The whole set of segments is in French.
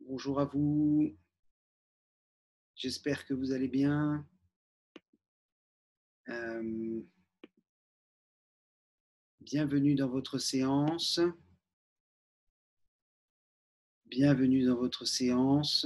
Bonjour à vous, j'espère que vous allez bien. Euh, Bienvenue dans votre séance. Bienvenue dans votre séance.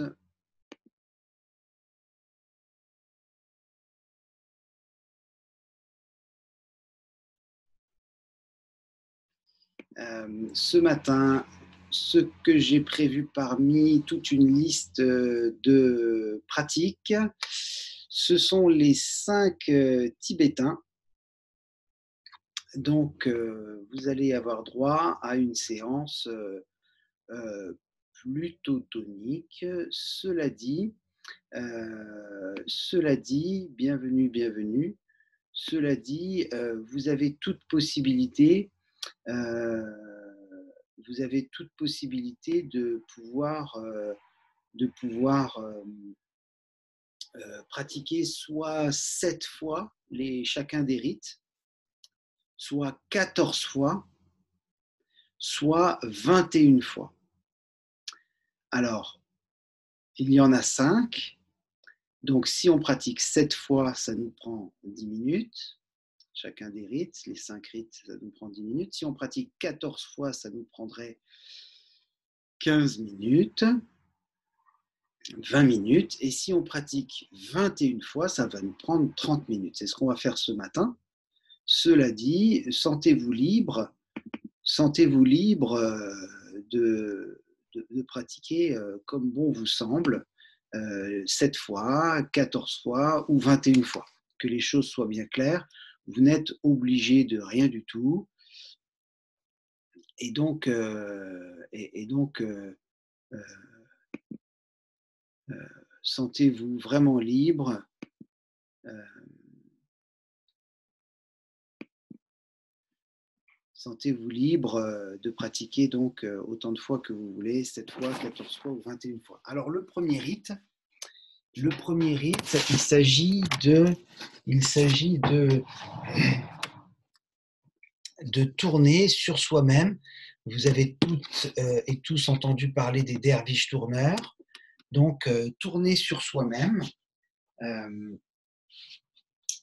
Ce matin, ce que j'ai prévu parmi toute une liste de pratiques, ce sont les 5 Tibétains. Donc, vous allez avoir droit à une séance plutôt tonique. Cela dit, bienvenue, bienvenue. Cela dit, vous avez toute possibilité, euh, de pouvoir pratiquer soit 7 fois chacun des rites, soit 14 fois, soit 21 fois. Alors, il y en a 5. Donc, si on pratique 7 fois, ça nous prend 10 minutes. Chacun des rites, les 5 rites, ça nous prend 10 minutes. Si on pratique 14 fois, ça nous prendrait 15 minutes, 20 minutes. Et si on pratique 21 fois, ça va nous prendre 30 minutes. C'est ce qu'on va faire ce matin. Cela dit, sentez-vous libre de pratiquer comme bon vous semble, 7 fois, 14 fois ou 21 fois. Que les choses soient bien claires. Vous n'êtes obligé de rien du tout. Et donc, sentez-vous vraiment libre. Sentez-vous libre de pratiquer donc autant de fois que vous voulez, 7 fois, 14 fois ou 21 fois. Alors le premier rite, il s'agit de tourner sur soi-même. Vous avez toutes et tous entendu parler des derviches tourneurs. Donc tourner sur soi-même.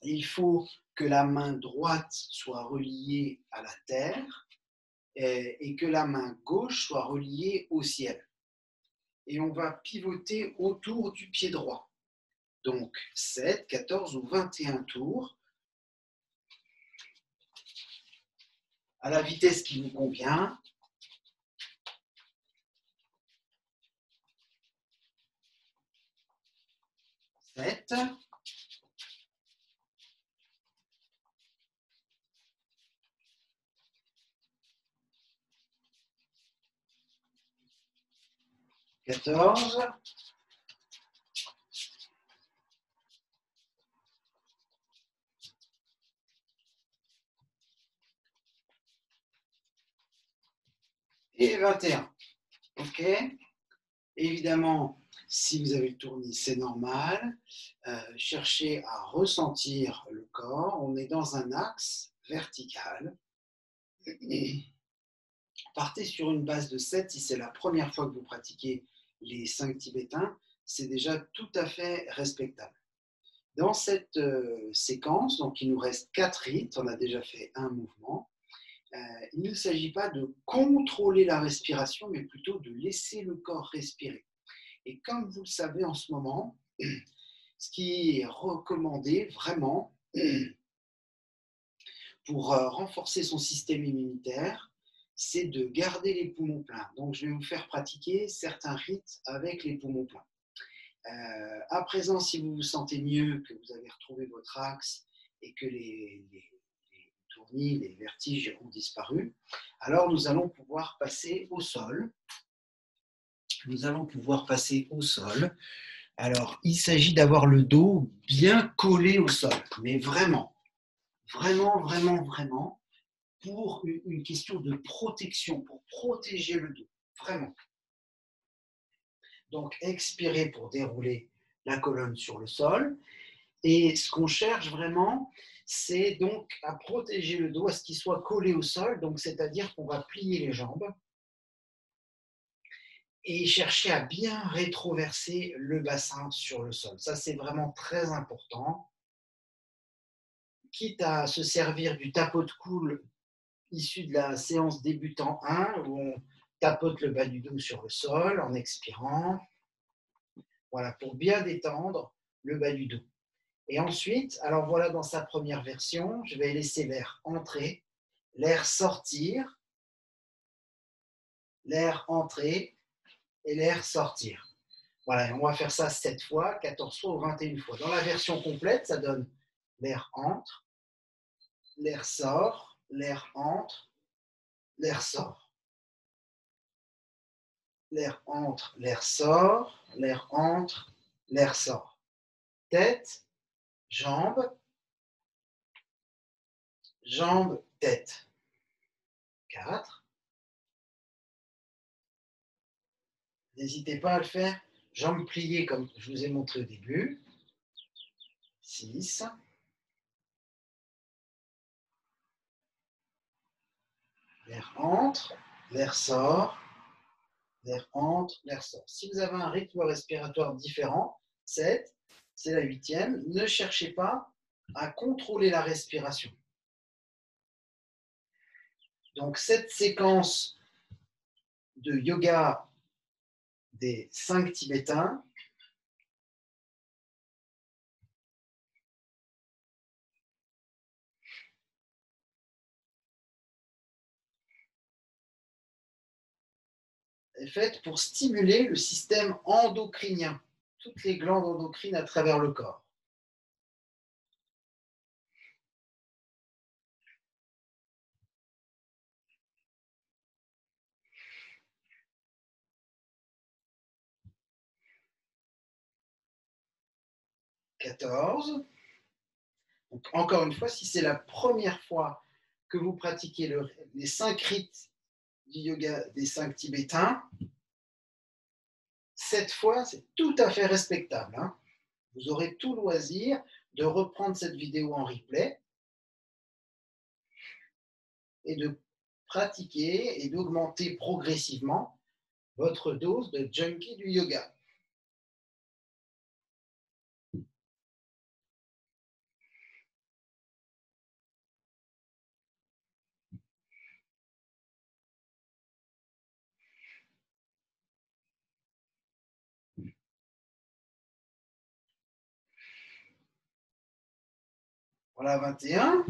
Il faut que la main droite soit reliée à la terre et que la main gauche soit reliée au ciel. Et on va pivoter autour du pied droit. Donc 7, 14 ou 21 tours à la vitesse qui vous convient. Sept, 14, 21. OK. Évidemment, si vous avez le tournis, c'est normal. Cherchez à ressentir le corps. On est dans un axe vertical. Et partez sur une base de 7. Si c'est la première fois que vous pratiquez les 5 tibétains, c'est déjà tout à fait respectable. Dans cette séquence, donc il nous reste 4 rites, on a déjà fait un mouvement. Il ne s'agit pas de contrôler la respiration, mais plutôt de laisser le corps respirer. Et comme vous le savez en ce moment, ce qui est recommandé vraiment pour renforcer son système immunitaire, c'est de garder les poumons pleins. Donc je vais vous faire pratiquer certains rites avec les poumons pleins. À présent, si vous vous sentez mieux, que vous avez retrouvé votre axe et que les tournis, les vertiges ont disparu, alors nous allons pouvoir passer au sol. Alors, il s'agit d'avoir le dos bien collé au sol, mais vraiment, vraiment, vraiment, vraiment, pour une question de protection, pour protéger le dos, vraiment. Donc, expirez pour dérouler la colonne sur le sol. Et ce qu'on cherche vraiment, c'est donc à protéger le dos, à ce qu'il soit collé au sol. Donc, c'est-à-dire qu'on va plier les jambes et cherchez à bien rétroverser le bassin sur le sol. Ça, c'est vraiment très important. Quitte à se servir du tapote cool issu de la séance débutant 1, où on tapote le bas du dos sur le sol en expirant. Voilà, pour bien détendre le bas du dos. Et ensuite, alors voilà dans sa première version, je vais laisser l'air entrer, l'air sortir, l'air entrer et l'air sortir. Voilà, et on va faire ça 7 fois, 14 fois ou 21 fois. Dans la version complète, ça donne l'air entre, l'air sort, l'air entre, l'air sort. L'air entre, l'air sort, l'air entre, l'air sort. Tête, jambes, jambes, tête. 4. N'hésitez pas à le faire. Jambes pliées comme je vous ai montré au début. 6. L'air entre, l'air sort, l'air entre, l'air sort. Si vous avez un rythme respiratoire différent, 7, c'est la 8e. Ne cherchez pas à contrôler la respiration. Donc cette séquence de yoga des 5 Tibétains est faite pour stimuler le système endocrinien, toutes les glandes endocrines à travers le corps. « 14. Donc, encore une fois, si c'est la première fois que vous pratiquez les 5 rites du yoga des 5 Tibétains, 7 fois, c'est tout à fait respectable. Hein. Vous aurez tout loisir de reprendre cette vidéo en replay et de pratiquer et d'augmenter progressivement votre dose de junkie du yoga. Voilà, 21.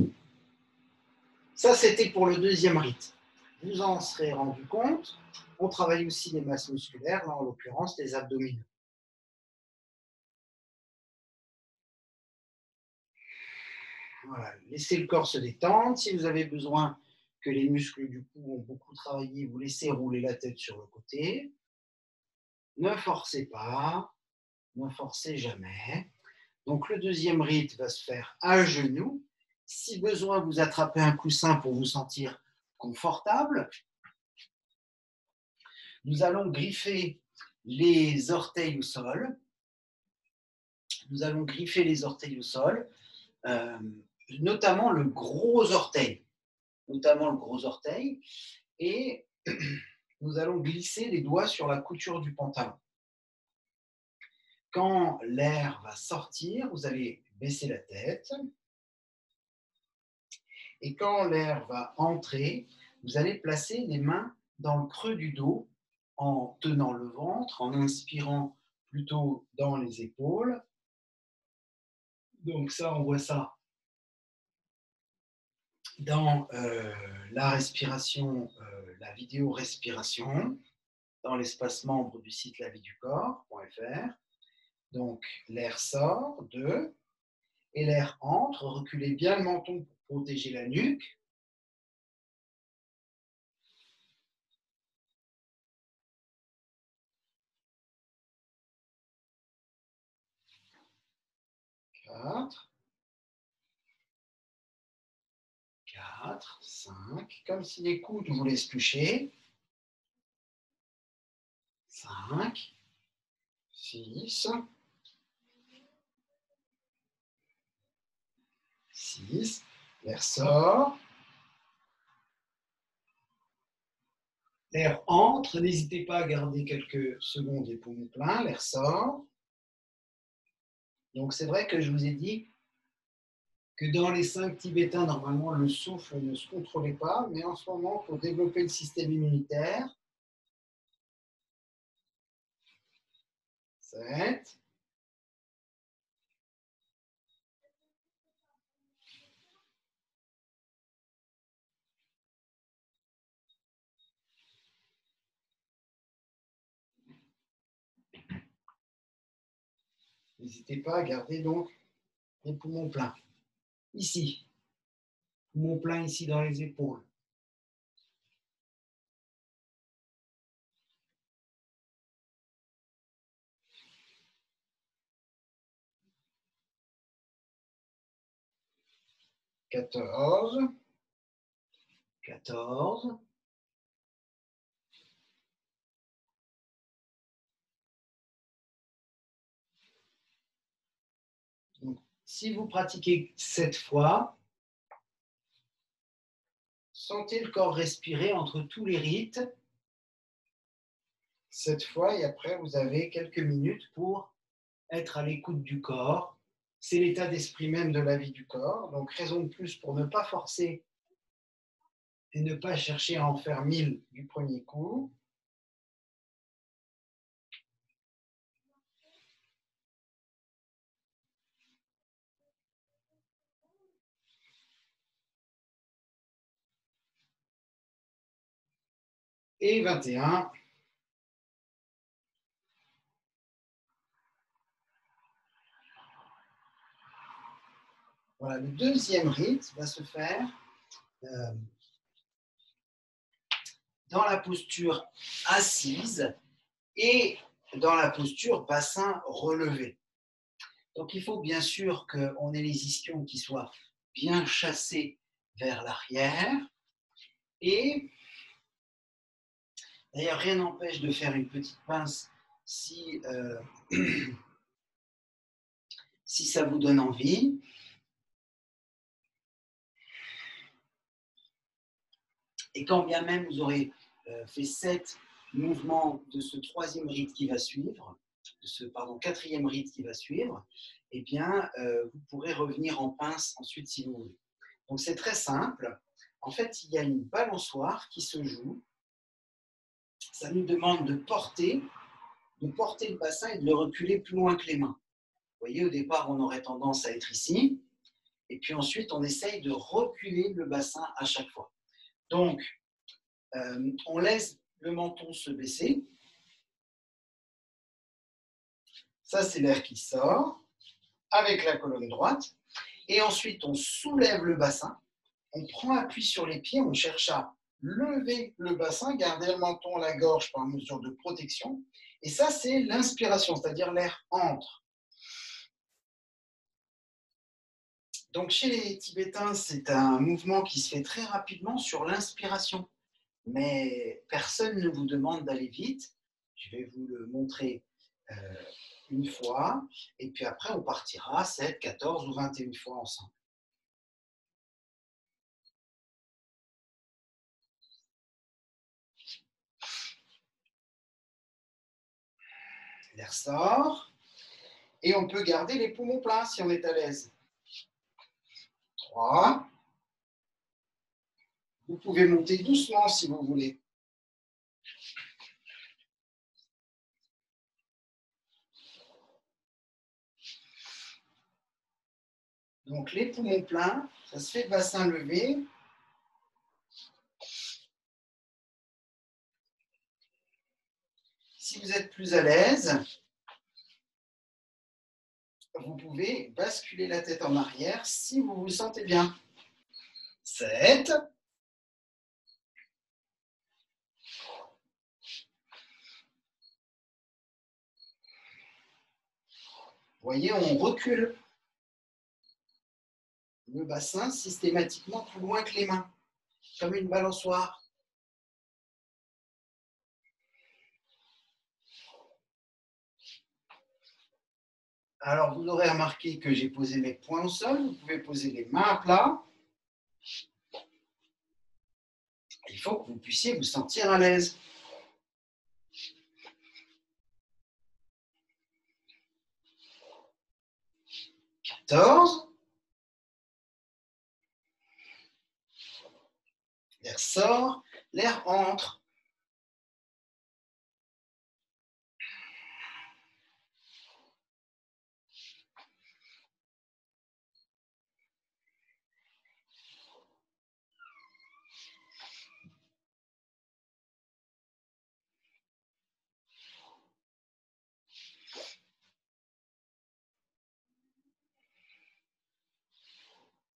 Ça, c'était pour le deuxième rite. Vous en serez rendu compte. On travaille aussi les masses musculaires, là en l'occurrence les abdominaux. Voilà. Laissez le corps se détendre. Si vous avez besoin que les muscles du cou ont beaucoup travaillé, vous laissez rouler la tête sur le côté. Ne forcez pas, ne forcez jamais. Donc le deuxième rite va se faire à genoux. Si besoin, vous attrapez un coussin pour vous sentir confortable. Nous allons griffer les orteils au sol. Nous allons griffer les orteils au sol, notamment le gros orteil. Et nous allons glisser les doigts sur la couture du pantalon. Quand l'air va sortir, vous allez baisser la tête. Et quand l'air va entrer, vous allez placer les mains dans le creux du dos en tenant le ventre, en inspirant plutôt dans les épaules. Donc ça, on voit ça dans la respiration, la vidéo respiration, dans l'espace membre du site laviducorps.fr. Donc l'air sort, 2, et l'air entre, reculez bien le menton pour protéger la nuque. 4, 4, 5, comme si les coudes vous laissent toucher. 5, 6, 6, l'air sort. L'air entre, n'hésitez pas à garder quelques secondes les poumons pleins, l'air sort. Donc c'est vrai que je vous ai dit que dans les 5 tibétains, normalement, le souffle ne se contrôlait pas, mais en ce moment, pour développer le système immunitaire, 7. N'hésitez pas à garder donc les poumons pleins. Ici, poumons pleins ici dans les épaules. 14. 14. Donc, si vous pratiquez 7 fois, sentez le corps respirer entre tous les rites. 7 fois, et après, vous avez quelques minutes pour être à l'écoute du corps. C'est l'état d'esprit même de la vie du corps. Donc, raison de plus pour ne pas forcer et ne pas chercher à en faire 1000 du premier coup. Et 21. Voilà, le deuxième rite va se faire dans la posture assise et dans la posture bassin relevé. Donc il faut bien sûr qu'on ait les ischions qui soient bien chassés vers l'arrière. Et d'ailleurs, rien n'empêche de faire une petite pince si, si ça vous donne envie. Et quand bien même vous aurez fait 7 mouvements de ce troisième rite qui va suivre, de ce quatrième rite qui va suivre, eh bien, vous pourrez revenir en pince ensuite si vous voulez. Donc c'est très simple. En fait, il y a une balançoire qui se joue. Ça nous demande de porter le bassin et de le reculer plus loin que les mains. Vous voyez, au départ, on aurait tendance à être ici. Et puis ensuite, on essaye de reculer le bassin à chaque fois. Donc, on laisse le menton se baisser. Ça, c'est l'air qui sort avec la colonne droite. Et ensuite, on soulève le bassin. On prend appui sur les pieds. On cherche à lever le bassin, garder le menton à la gorge par mesure de protection. Et ça, c'est l'inspiration, c'est-à-dire l'air entre. Donc, chez les Tibétains, c'est un mouvement qui se fait très rapidement sur l'inspiration. Mais personne ne vous demande d'aller vite. Je vais vous le montrer une fois, et puis après on partira 7, 14 ou 21 fois ensemble. L'air sort, et on peut garder les poumons pleins si on est à l'aise. 3. Vous pouvez monter doucement si vous voulez. Donc les poumons pleins, ça se fait bassin levé. Si vous êtes plus à l'aise, vous pouvez basculer la tête en arrière si vous vous sentez bien. 7. Vous voyez, on recule le bassin systématiquement plus loin que les mains, comme une balançoire. Alors, vous aurez remarqué que j'ai posé mes poings au sol. Vous pouvez poser les mains à plat. Et il faut que vous puissiez vous sentir à l'aise. 14. L'air sort, l'air entre.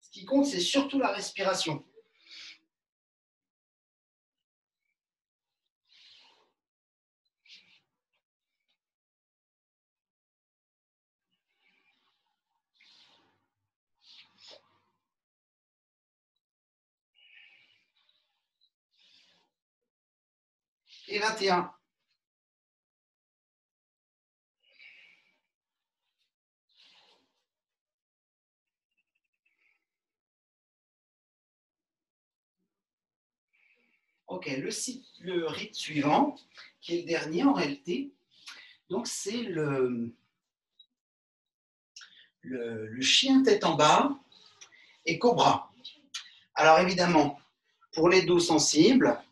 Ce qui compte, c'est surtout la respiration. Et 21. Ok, le rythme suivant, qui est le dernier en réalité, donc c'est le chien tête en bas et cobra. Alors évidemment, pour les dos sensibles,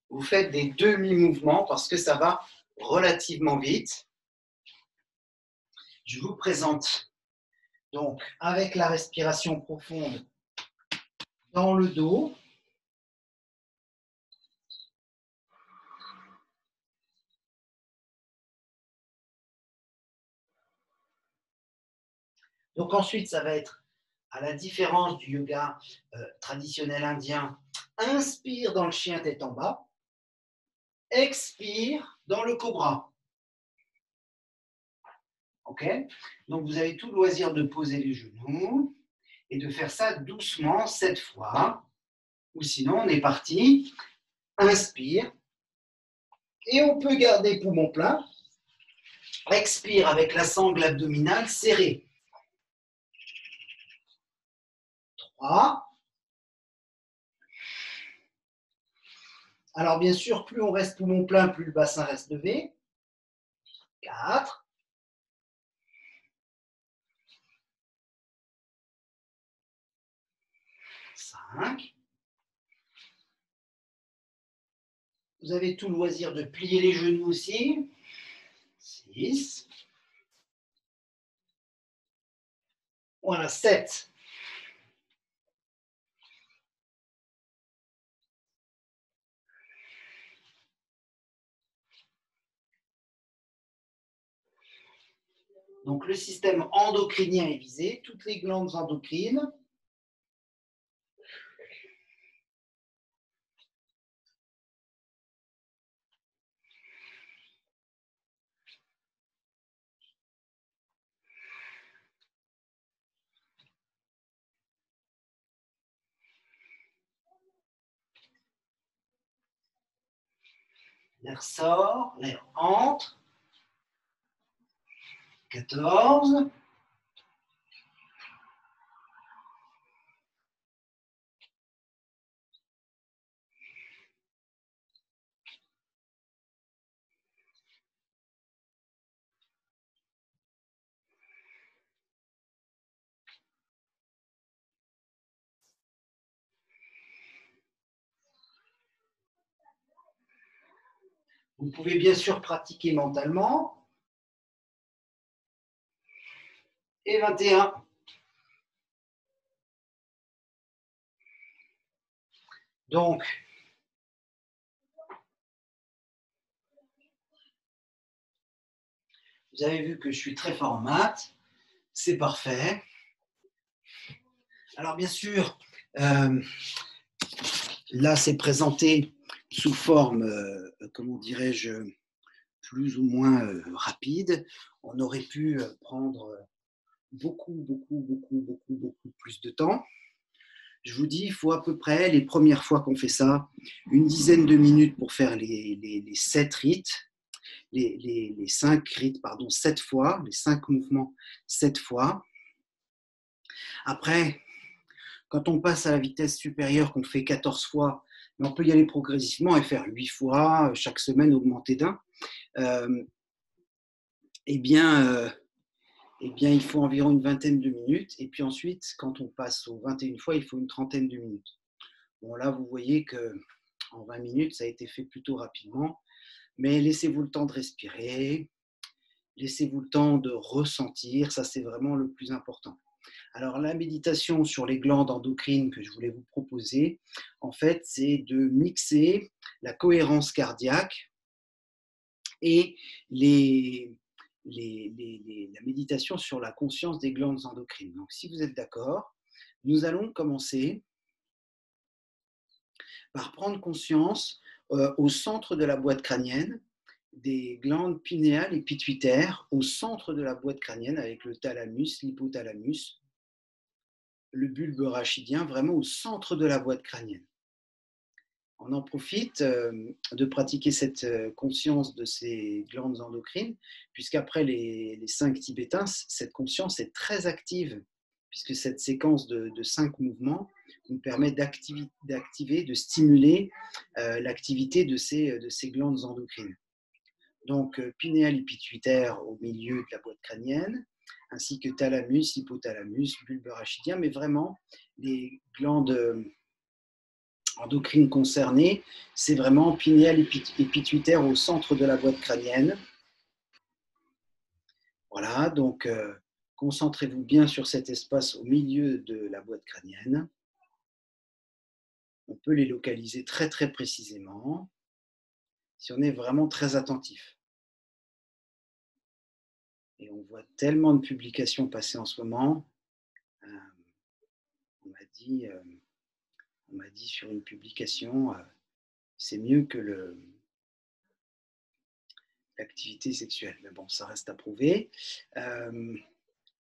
vous faites des demi-mouvements parce que ça va relativement vite. Je vous présente donc avec la respiration profonde dans le dos. Donc ensuite, ça va être, à la différence du yoga traditionnel indien, inspire dans le chien tête en bas, expire dans le cobra. Ok? Donc vous avez tout le loisir de poser les genoux et de faire ça doucement 7 fois. Ou sinon, on est parti. Inspire. Et on peut garder poumon plein. Expire avec la sangle abdominale serrée. 3. Alors bien sûr, plus on reste poumon plein, plus le bassin reste levé. 4. 5. Vous avez tout le loisir de plier les genoux aussi. 6. Voilà, 7. Donc le système endocrinien est visé, toutes les glandes endocrines. L'air sort, l'air entre. 14. Vous pouvez bien sûr pratiquer mentalement. Et 21. Donc, vous avez vu que je suis très fort en maths. C'est parfait. Alors, bien sûr, là, c'est présenté sous forme, comment dirais-je, plus ou moins rapide. On aurait pu prendre beaucoup plus de temps. Je vous dis, il faut à peu près, les premières fois qu'on fait ça, une dizaine de minutes pour faire les 7 rites, les 5 rites, pardon, 7 fois, les 5 mouvements 7 fois. Après, quand on passe à la vitesse supérieure, qu'on fait 14 fois, Mais on peut y aller progressivement et faire 8 fois, chaque semaine augmenter d'un. Euh, eh bien, il faut environ une vingtaine de minutes. Et puis ensuite, quand on passe aux 21 fois, il faut une trentaine de minutes. Bon, là, vous voyez qu'en 20 minutes, ça a été fait plutôt rapidement. Mais laissez-vous le temps de respirer. Laissez-vous le temps de ressentir. Ça, c'est vraiment le plus important. Alors, la méditation sur les glandes endocrines que je voulais vous proposer, en fait, c'est de mixer la cohérence cardiaque et la méditation sur la conscience des glandes endocrines. Donc, si vous êtes d'accord, nous allons commencer par prendre conscience au centre de la boîte crânienne des glandes pinéales et pituitaires, au centre de la boîte crânienne avec le thalamus, l'hypothalamus, le bulbe rachidien, vraiment au centre de la boîte crânienne. On en profite de pratiquer cette conscience de ces glandes endocrines, puisqu'après les 5 tibétains, cette conscience est très active, puisque cette séquence de 5 mouvements nous permet d'activer, de stimuler l'activité de ces glandes endocrines. Donc, pinéal et pituitaire au milieu de la boîte crânienne, ainsi que thalamus, hypothalamus, bulbe rachidien, mais vraiment les glandes endocrines concernées, c'est vraiment pinéal et pituitaire au centre de la boîte crânienne. Voilà, donc concentrez-vous bien sur cet espace au milieu de la boîte crânienne. On peut les localiser très très précisément si on est vraiment très attentif. Et on voit tellement de publications passer en ce moment. On m'a dit sur une publication, c'est mieux que l'activité sexuelle. Mais bon, ça reste à prouver.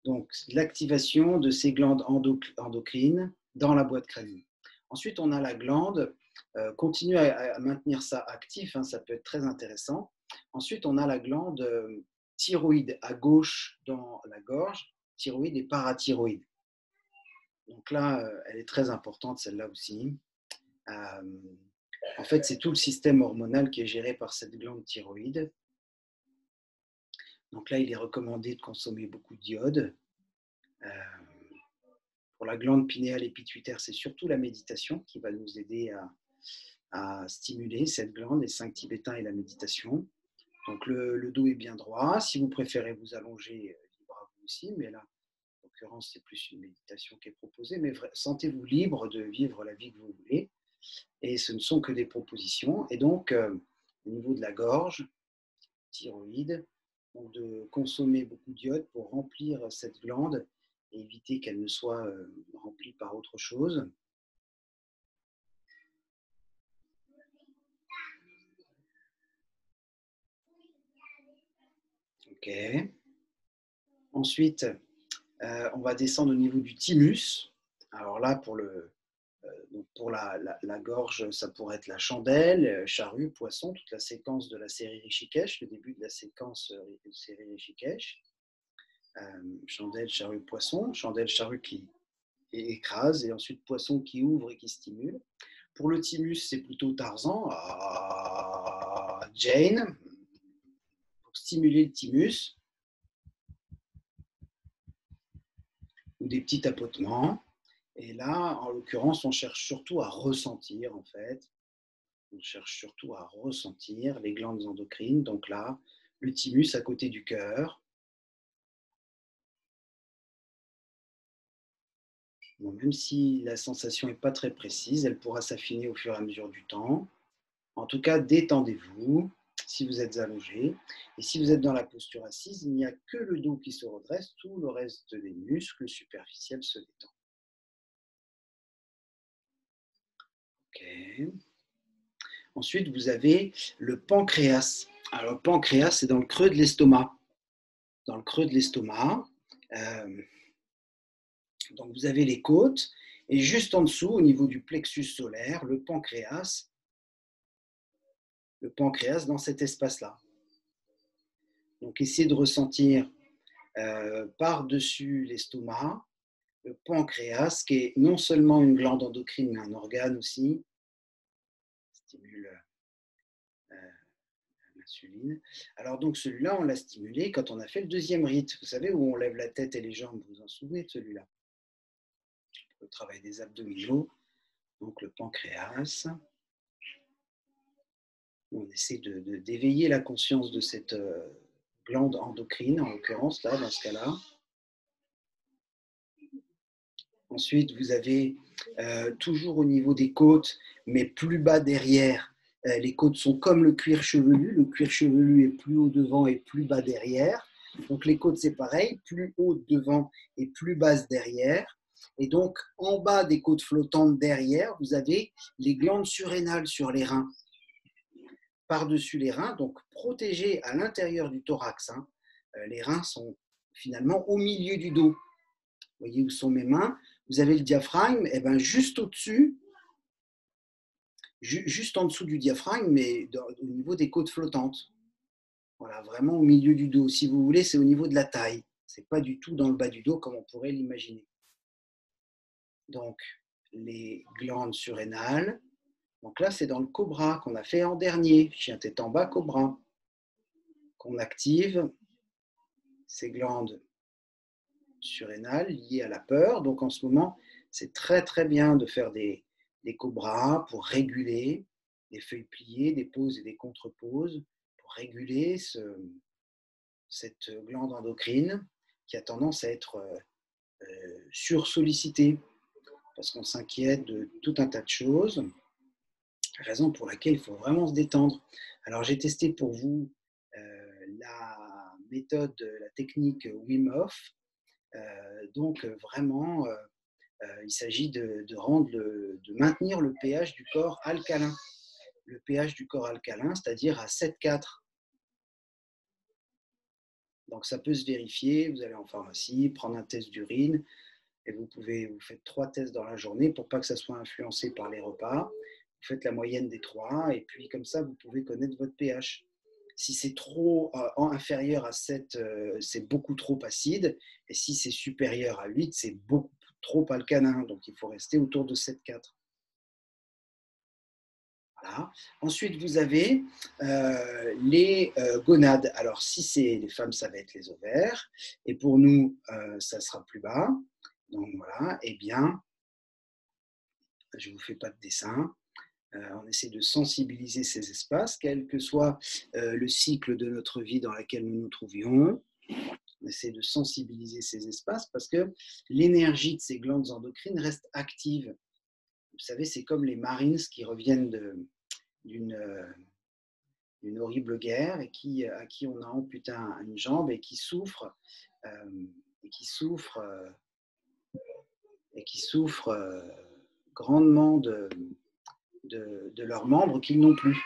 Donc, l'activation de ces glandes endocrines dans la boîte crânienne. Ensuite, on a la glande. Continuez à maintenir ça actif, hein, ça peut être très intéressant. Ensuite, on a la glande thyroïde à gauche dans la gorge, thyroïde et parathyroïde. Donc là, elle est très importante, celle-là aussi. En fait, c'est tout le système hormonal qui est géré par cette glande thyroïde. Donc là, il est recommandé de consommer beaucoup d'iode. Pour la glande pinéale et pituitaire, c'est surtout la méditation qui va nous aider à stimuler cette glande, les 5 tibétains et la méditation. Donc le dos est bien droit. Si vous préférez vous allonger, libre à vous aussi, mais là, en l'occurrence, c'est plus une méditation qui est proposée. Mais sentez-vous libre de vivre la vie que vous voulez. Et ce ne sont que des propositions. Et donc, au niveau de la gorge, thyroïde, donc de consommer beaucoup d'iode pour remplir cette glande et éviter qu'elle ne soit remplie par autre chose. Ok. Ensuite, on va descendre au niveau du thymus. Alors là, pour la gorge, ça pourrait être la chandelle, charrue, poisson, toute la séquence de la série Rishikesh, le début de la séquence de la série Rishikesh. Chandelle, charrue, poisson. Chandelle, charrue qui écrase, et ensuite poisson qui ouvre et qui stimule. Pour le thymus, c'est plutôt Tarzan, Jane, pour stimuler le thymus, ou des petits tapotements. Et là, en l'occurrence, on cherche surtout à ressentir, en fait. On cherche surtout à ressentir les glandes endocrines. Donc là, le thymus à côté du cœur. Bon, même si la sensation n'est pas très précise, elle pourra s'affiner au fur et à mesure du temps. En tout cas, détendez-vous si vous êtes allongé. Et si vous êtes dans la posture assise, il n'y a que le dos qui se redresse, tout le reste des muscles superficiels se détend. Ok. Ensuite, vous avez le pancréas. Alors, le pancréas, c'est dans le creux de l'estomac. Dans le creux de l'estomac. Donc, vous avez les côtes. Et juste en dessous, au niveau du plexus solaire, le pancréas dans cet espace-là. Donc, essayez de ressentir par-dessus l'estomac le pancréas, qui est non seulement une glande endocrine, mais un organe aussi, stimule l'insuline. Alors donc celui-là, on l'a stimulé quand on a fait le deuxième rite. Vous savez, où on lève la tête et les jambes, vous vous en souvenez de celui-là? Le travail des abdominaux, donc le pancréas. On essaie d'éveiller la conscience de cette glande endocrine, en l'occurrence, là, dans ce cas-là. Ensuite, vous avez toujours au niveau des côtes, mais plus bas derrière. Les côtes sont comme le cuir chevelu. Le cuir chevelu est plus haut devant et plus bas derrière. Donc les côtes, c'est pareil, plus haut devant et plus basse derrière. Et donc, en bas des côtes flottantes derrière, vous avez les glandes surrénales sur les reins. Par-dessus les reins, donc protégés à l'intérieur du thorax. Hein. Les reins sont finalement au milieu du dos. Vous voyez où sont mes mains? Vous avez le diaphragme, et ben juste au-dessus, juste en dessous du diaphragme, mais au niveau des côtes flottantes. Voilà, vraiment au milieu du dos. Si vous voulez, c'est au niveau de la taille. Ce n'est pas du tout dans le bas du dos comme on pourrait l'imaginer. Donc, les glandes surrénales. Donc là, c'est dans le cobra qu'on a fait en dernier. Chien tête en bas, cobra. Qu'on active ces glandes surrénales liées à la peur. Donc en ce moment, c'est très très bien de faire des cobras pour réguler des feuilles pliées, des poses et des contre-poses, pour réguler cette glande endocrine qui a tendance à être sursollicitée parce qu'on s'inquiète de tout un tas de choses, raison pour laquelle il faut vraiment se détendre. Alors j'ai testé pour vous la méthode, la technique Wim Hof. Donc vraiment, il s'agit de maintenir le pH du corps alcalin. Le pH du corps alcalin, c'est-à-dire à 7,4. Donc ça peut se vérifier, vous allez en pharmacie, prendre un test d'urine, et vous faites 3 tests dans la journée pour pas que ça soit influencé par les repas. Vous faites la moyenne des 3, et puis comme ça, vous pouvez connaître votre pH. Si c'est trop inférieur à 7, c'est beaucoup trop acide. Et si c'est supérieur à 8, c'est beaucoup trop alcalin. Donc, il faut rester autour de 7,4. Voilà. Ensuite, vous avez les gonades. Alors, si c'est les femmes, ça va être les ovaires. Et pour nous, ça sera plus bas. Donc, voilà. Eh bien, je ne vous fais pas de dessin. On essaie de sensibiliser ces espaces, quel que soit le cycle de notre vie dans lequel nous nous trouvions. On essaie de sensibiliser ces espaces parce que l'énergie de ces glandes endocrines reste active. Vous savez, c'est comme les Marines qui reviennent d'une horrible guerre et à qui on a amputé une jambe et qui souffrent grandement de leurs membres qu'ils n'ont plus.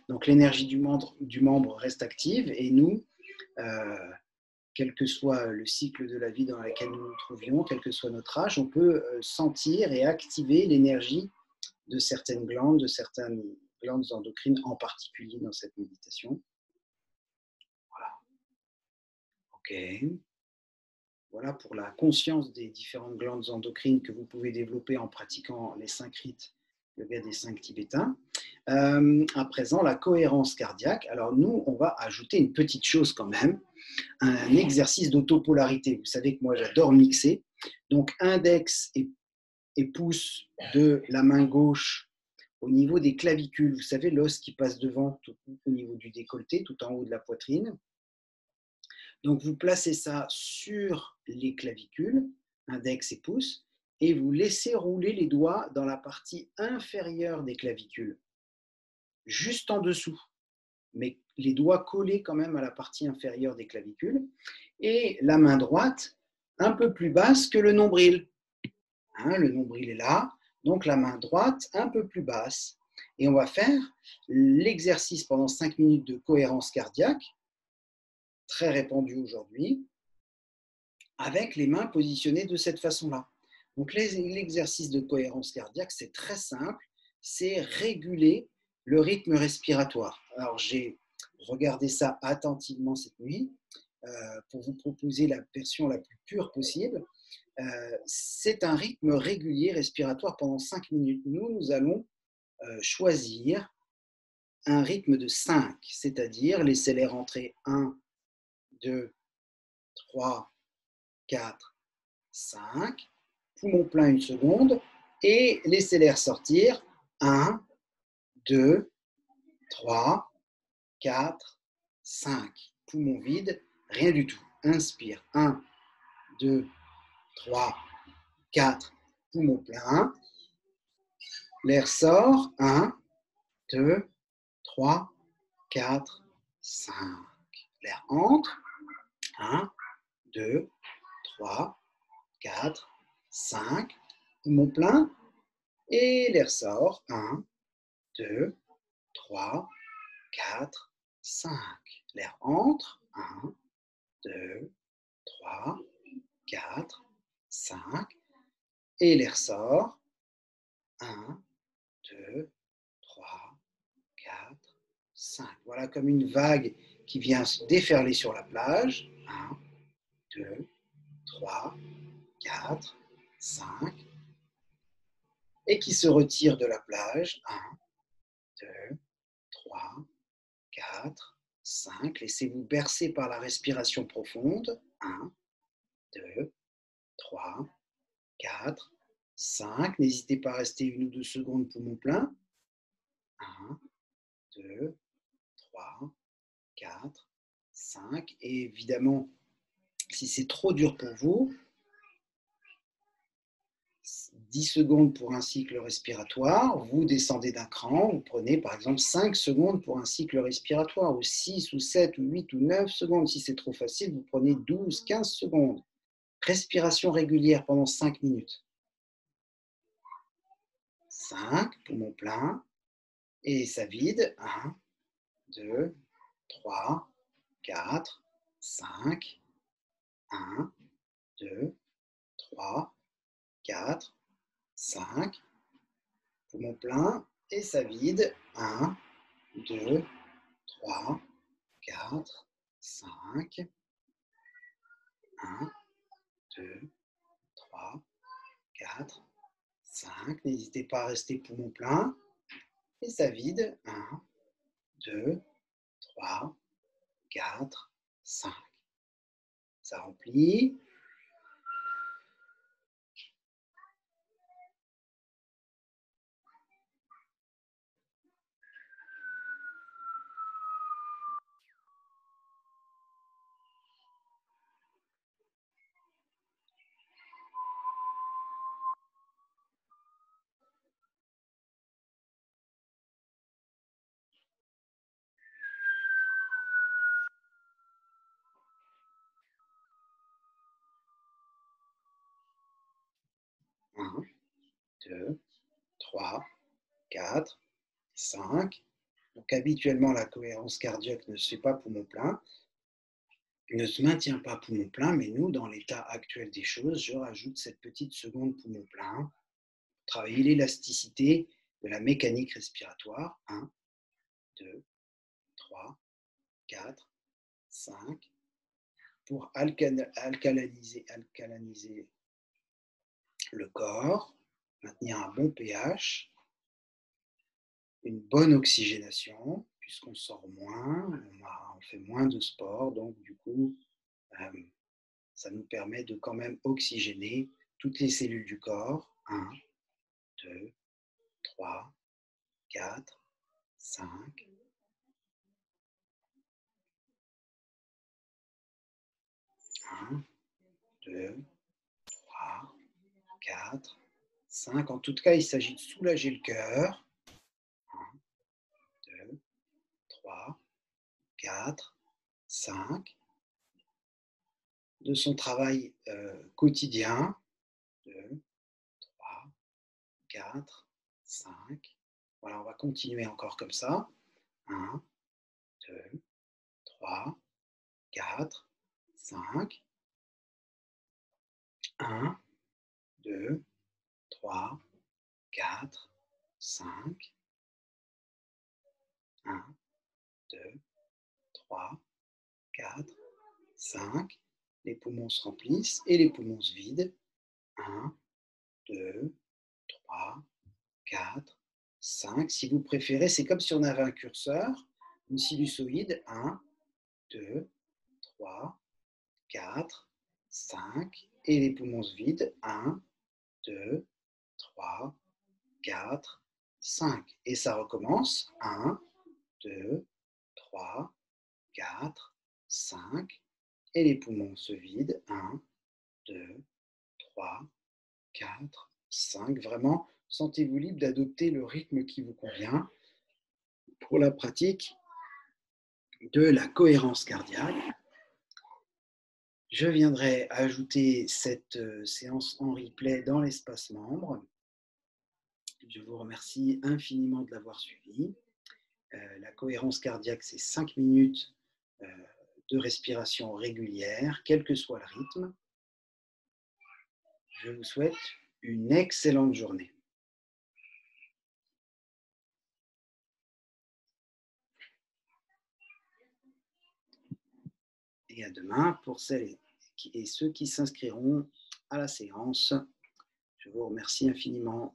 Donc l'énergie du membre reste active et nous, quel que soit le cycle de la vie dans lequel nous nous trouvions, quel que soit notre âge, on peut sentir et activer l'énergie de certaines glandes endocrines, en particulier dans cette méditation. Voilà. OK. Voilà pour la conscience des différentes glandes endocrines que vous pouvez développer en pratiquant les 5 rites yoga des 5 tibétains. À présent, la cohérence cardiaque. Alors nous, on va ajouter une petite chose quand même, un exercice d'autopolarité. Vous savez que moi, j'adore mixer. Donc, index et pouce de la main gauche au niveau des clavicules. Vous savez, l'os qui passe devant au niveau du décolleté, tout en haut de la poitrine. Donc, vous placez ça sur les clavicules, index et pouce, et vous laissez rouler les doigts dans la partie inférieure des clavicules, juste en dessous, mais les doigts collés quand même à la partie inférieure des clavicules, et la main droite un peu plus basse que le nombril. Hein, le nombril est là, donc la main droite un peu plus basse. Et on va faire l'exercice pendant 5 minutes de cohérence cardiaque, très répandu aujourd'hui, avec les mains positionnées de cette façon-là. Donc l'exercice de cohérence cardiaque, c'est très simple, c'est réguler le rythme respiratoire. Alors j'ai regardé ça attentivement cette nuit pour vous proposer la version la plus pure possible. C'est un rythme régulier respiratoire pendant 5 minutes. Nous allons choisir un rythme de 5, c'est-à-dire laissez-les rentrer 1, 2, 3, 4, 5, poumon plein une seconde, et laissez-les ressortir 1, 2, 3, 4, 5. Poumon vide, rien du tout. Inspire, 1, 2, 3, 4, poumon plein. L'air sort, 1, 2, 3, 4, 5. L'air entre, 1, 2, 3, 4, 5. Poumon plein. Et l'air sort, 1, 2, 3, 4, 5. L'air entre, 1, 2, 3, 4, 5. Et l'air sort, 1, 2, 3, 4, 5. Voilà comme une vague qui vient se déferler sur la plage. 1, 2, 3, 4, 5. Et qui se retire de la plage. 1, 2, 3, 4, 5. Laissez-vous bercer par la respiration profonde. 1, 2, 3, 4, 5. N'hésitez pas à rester 1 ou 2 secondes poumon plein. 1, 2, 3, 4, 5. Et évidemment, si c'est trop dur pour vous, 10 secondes pour un cycle respiratoire, vous descendez d'un cran, vous prenez par exemple 5 secondes pour un cycle respiratoire, ou 6 ou 7 ou 8 ou 9 secondes. Si c'est trop facile, vous prenez 12, 15 secondes. Respiration régulière pendant 5 minutes. 5, poumon plein, et ça vide. 1, 2, 3, 4, 5. 1, 2, 3, 4, 5. Poumon plein, et ça vide. 1, 2, 3, 4, 5. 1, 2, 3, 4, 5. N'hésitez pas à rester poumon plein. Et ça vide. 1, 2, 3, 4, 5. Ça remplit. Un, 2, 3, 4, 5. Donc habituellement, la cohérence cardiaque ne se fait pas poumon plein, ne se maintient pas poumon plein, mais nous, dans l'état actuel des choses, je rajoute cette petite seconde poumon plein. Travailler l'élasticité de la mécanique respiratoire. 1, 2, 3, 4, 5. Pour alcalaniser le corps, maintenir un bon pH, une bonne oxygénation, puisqu'on sort moins, on fait moins de sport, donc du coup, ça nous permet de quand même oxygéner toutes les cellules du corps. 1, 2, 3, 4, 5. 1, 2, 3, 4, 5. En tout cas, il s'agit de soulager le cœur. 1, 2, 3, 4, 5. De son travail quotidien. 2, 3, 4, 5. Voilà, on va continuer encore comme ça. 1, 2, 3, 4, 5. 1, 2, 3, 4, 5. 1, 2, 3, 4, 5. Les poumons se remplissent et les poumons se vident. 1, 2, 3, 4, 5. Si vous préférez, c'est comme si on avait un curseur, une sinusoïde. 1, 2, 3, 4, 5. Et les poumons se vident. 1, 2, 3, 4, 5. Et ça recommence. 1, 2, 3, 4, 5. Et les poumons se vident. 1, 2, 3, 4, 5. Vraiment, sentez-vous libre d'adopter le rythme qui vous convient pour la pratique de la cohérence cardiaque. Je viendrai ajouter cette séance en replay dans l'espace membre. Je vous remercie infiniment de l'avoir suivi. La cohérence cardiaque, c'est 5 minutes de respiration régulière, quel que soit le rythme. Je vous souhaite une excellente journée. Et à demain pour celles et ceux qui s'inscriront à la séance. Je vous remercie infiniment.